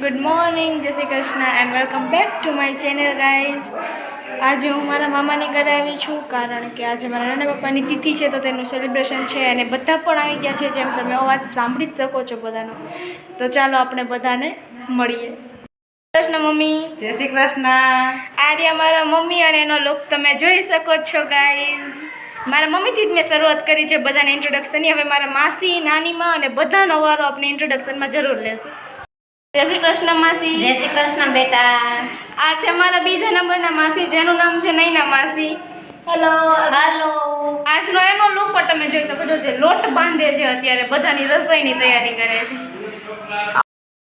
Good morning, જય Shri Krishna and welcome back to my channel guys. આજે હું મારા મામાની ઘરે આવી છું કારણ કે આજે મારા નાના પપ્પાની તિથિ છે, તો તેનું સેલિબ્રેશન છે અને બધા પણ આવી ગયા છે, જેમ તમે અવાજ સાંભળી જ શકો છો બધાનો. તો ચાલો આપણે બધાને મળીએ. કૃષ્ણ મમ્મી. જય શ્રી કૃષ્ણ. આ રહ્યા મારા મમ્મી અને એનો લુક તમે જોઈ શકો છો ગાઈઝ. મારા મમ્મીથી જ મેં શરૂઆત કરી છે બધાને ઇન્ટ્રોડક્શનની. હવે મારા માસી, નાનીમાં અને બધાનો વારો આપણે ઇન્ટ્રોડક્શનમાં જરૂર લેશું. જય શ્રી કૃષ્ણ માસી. જય શ્રી કૃષ્ણ બેટા. આ છે મારા બીજા નંબરના માસી, જેનું નામ છે નૈના માસી. હેલો. હાલો. આજનો એનો લુક પણ તમે જોઈ શકો છો, જે લોટ બાંધે છે અત્યારે, બધાની રસોઈની તૈયારી કરે છે.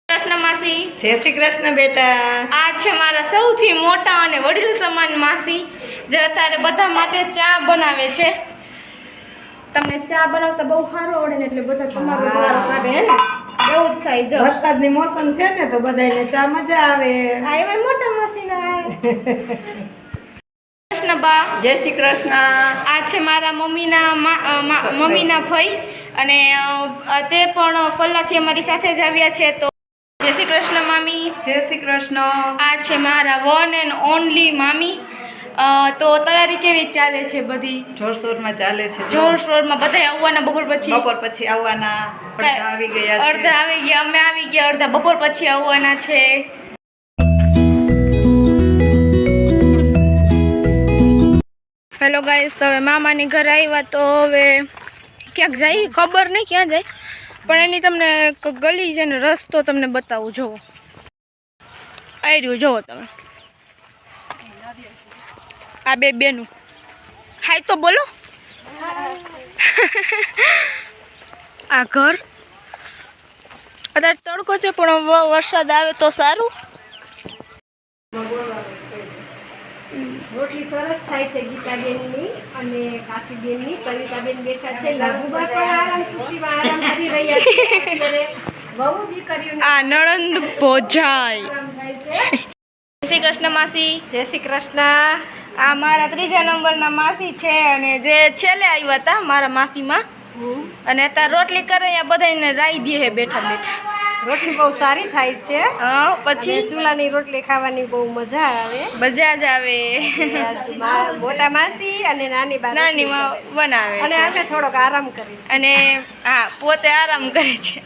કૃષ્ણ માસી. જય શ્રી કૃષ્ણ બેટા. આ છે મારા સૌથી મોટા અને વડીલ સમાન માસી, જે અત્યારે બધા માટે ચા બનાવે છે. તમને ચા બનાવતા બહુ સારું આવડે ને, એટલે બધા તમારો વારો કાઢે હે ને, એવું જ થાય. જો વરસાદની મોસમ છે ને, તો બધાને ચા મજા આવે. આ એવા મોટા માસીના કૃષ્ણ બા. જય શ્રી કૃષ્ણ. આ છે મારા મમ્મીના ભાઈ, અને તે પણ ફલ્લાથી અમારી સાથે જ આવ્યા છે. તો જય શ્રી કૃષ્ણ મામી. જય શ્રી કૃષ્ણ. આ છે મારા વન એન્ડ ઓનલી મામી. તો તૈયારી કેવી ચાલે છે? બધી જોરશોરમાં ચાલે છે. જોરશોરમાં. બધા આવવાના બપોર પછી આવવાના. અડધા આવી ગયા છે. અડધા આવી ગયા, અમે આવી ગયા, અડધા બપોર પછી આવવાના છે. હેલો ગાઈસ, તો હવે મામાની ઘરે આવ્યા, તો હવે ક્યાંક જાય, ખબર નહીં ક્યાં જાય, પણ એની તમને ગલી છે ને રસ્તો તમને બતાવું. જોવો, આવી રહ્યું, જોવો તમે. આ બેનું હાય તો બોલો. આ ઘર અત્યારે તડકો છે, પણ વરસાદ આવે તો સારું. રોટલી સરસ થાય છે ગીતાબેનની અને કાશીબેનની. સવિતાબેન બેઠા છે, લઘુબા પણ આરામ ખુશીમાં આરામ કરી રહ્યા છે. અત્યારે બહુ દીકરીઓને આ નણંદ ભોજાઈ. આરામ થાય છે. જય શ્રી કૃષ્ણ માસી. જય શ્રી કૃષ્ણ. આ મારા ત્રીજા નંબરના માસી છે, અને જે છેલ્લે આવ્યા હતા મારા માસીમાં, અને અત્યારે રોટલી કરે, આ બધાને રાઈ દે છે બેઠા બેઠા. રોટલી બહુ સારી થાય છે. પછી ચૂલાની રોટલી ખાવાની બહુ મજા આવે. મજા જ આવે. મોટા માસી અને નાની બા નાની માં બનાવે અને છે, અમે થોડોક આરામ કરીએ છીએ. અને હા, પોતે આરામ કરે છે.